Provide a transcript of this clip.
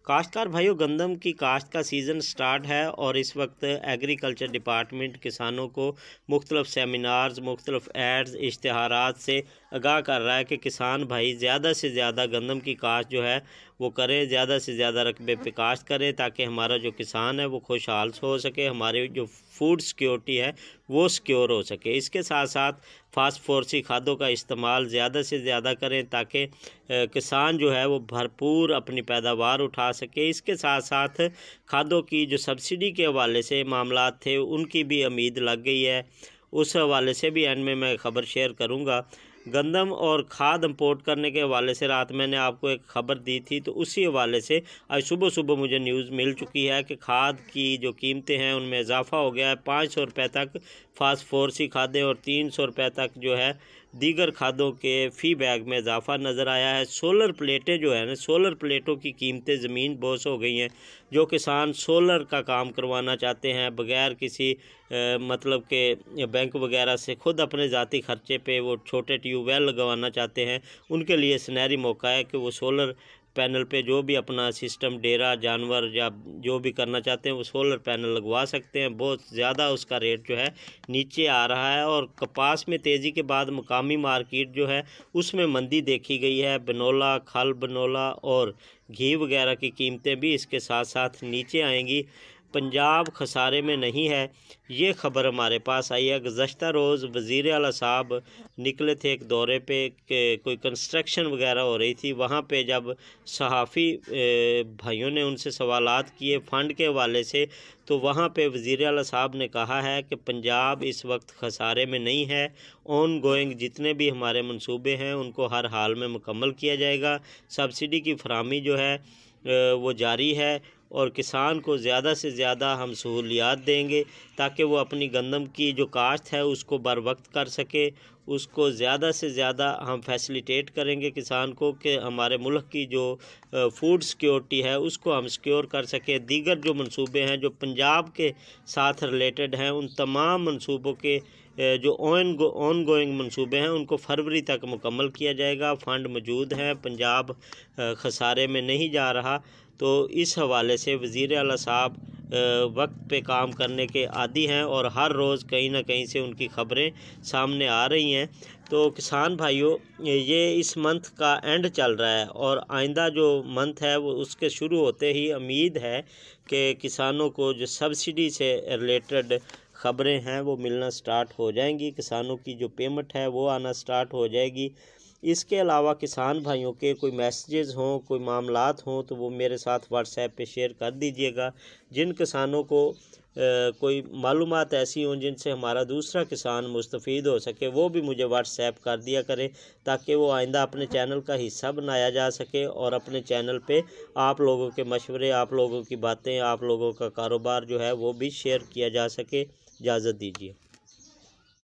काश्तकार भाइयों, गंदम की काश्त का सीज़न स्टार्ट है और इस वक्त एग्रीकल्चर डिपार्टमेंट किसानों को मुख्तलिफ सेमिनार्स, मुख्तलिफ एड्स, इश्तिहारात से आगाह कर रहा है कि किसान भाई ज़्यादा से ज़्यादा गंदम की काश्त जो है वो करें, ज़्यादा से ज़्यादा रकबे पे काश्त करें ताकि हमारा जो किसान है वो खुशहाल हो सके, हमारी जो फूड सिक्योरिटी है वो सिक्योर हो सके। इसके साथ साथ फास्फोरसी खादों का इस्तेमाल ज़्यादा से ज़्यादा करें ताकि किसान जो है वो भरपूर अपनी पैदावार उठा सके। इसके साथ साथ खादों की जो सब्सिडी के हवाले से मामलात थे उनकी भी उम्मीद लग गई है, उस हवाले से भी एंड में मैं ख़बर शेयर करूँगा। गंदम और खाद इंपोर्ट करने के हवाले से रात मैंने आपको एक ख़बर दी थी, तो उसी हवाले से आज सुबह सुबह मुझे न्यूज़ मिल चुकी है कि खाद की जो कीमतें हैं उनमें इजाफ़ा हो गया है। 500 रुपये तक फास्फोरसी खादें और 300 रुपये तक जो है दीगर खादों के फ़ी बैग में इजाफ़ा नज़र आया है। सोलर प्लेटें जो है ना, सोलर प्लेटों की कीमतें ज़मीन बोस हो गई हैं। जो किसान सोलर का काम करवाना चाहते हैं बग़ैर किसी मतलब के बैंक वगैरह से, खुद अपने ज़ाती ख़र्चे पे वो छोटे ट्यूबवेल लगवाना चाहते हैं, उनके लिए सुनहरी मौका है कि वो सोलर पैनल पे जो भी अपना सिस्टम डेरा जानवर या जो भी करना चाहते हैं वो सोलर पैनल लगवा सकते हैं। बहुत ज़्यादा उसका रेट जो है नीचे आ रहा है और कपास में तेज़ी के बाद मुकामी मार्केट जो है उसमें मंदी देखी गई है। बनोला, खल बनोला और घी वगैरह की कीमतें भी इसके साथ साथ नीचे आएंगी। पंजाब खसारे में नहीं है, ये ख़बर हमारे पास आई है। गुज़श्ता रोज़ वज़ीर आला साहब निकले थे एक दौरे पे कि कोई कंस्ट्रक्शन वगैरह हो रही थी, वहाँ पे जब सहाफ़ी भाइयों ने उनसे सवालात किए फ़ंड के हवाले से, तो वहाँ पे वज़ीर आला साहब ने कहा है कि पंजाब इस वक्त खसारे में नहीं है। ऑन गोइंग जितने भी हमारे मंसूबे हैं उनको हर हाल में मुकम्मल किया जाएगा। सब्सिडी की फराहमी जो है वो जारी है और किसान को ज़्यादा से ज़्यादा हम सहूलियात देंगे ताकि वो अपनी गंदम की जो काश्त है उसको बर वक्त कर सके। उसको ज़्यादा से ज़्यादा हम फैसिलिटेट करेंगे किसान को कि हमारे मुल्क की जो फूड सिक्योरिटी है उसको हम सिक्योर कर सकें। दीगर जो मंसूबे हैं जो पंजाब के साथ रिलेटेड हैं, उन तमाम मंसूबों के जो ऑन गोइंग मंसूबे हैं उनको फरवरी तक मुकम्मल किया जाएगा। फ़ंड मौजूद हैं, पंजाब खसारे में नहीं जा रहा। तो इस हवाले से वज़ीर आला साहब वक्त पे काम करने के आदी हैं और हर रोज़ कहीं ना कहीं से उनकी ख़बरें सामने आ रही हैं। तो किसान भाइयों, ये इस मंथ का एंड चल रहा है और आइंदा जो मंथ है वो उसके शुरू होते ही उम्मीद है कि किसानों को जो सब्सिडी से रिलेटेड ख़बरें हैं वो मिलना स्टार्ट हो जाएंगी, किसानों की जो पेमेंट है वो आना स्टार्ट हो जाएगी। इसके अलावा किसान भाइयों के कोई मैसेजेस हों, कोई मामलात हों तो वो मेरे साथ व्हाट्सएप पे शेयर कर दीजिएगा। जिन किसानों को कोई मालूमात ऐसी हों जिनसे हमारा दूसरा किसान मुस्तफ़ीद हो सके, वो भी मुझे व्हाट्सएप कर दिया करें ताकि वो आइंदा अपने चैनल का हिस्सा बनाया जा सके और अपने चैनल पे आप लोगों के मशवरे, आप लोगों की बातें, आप लोगों का कारोबार जो है वो भी शेयर किया जा सके। इजाज़त दीजिए।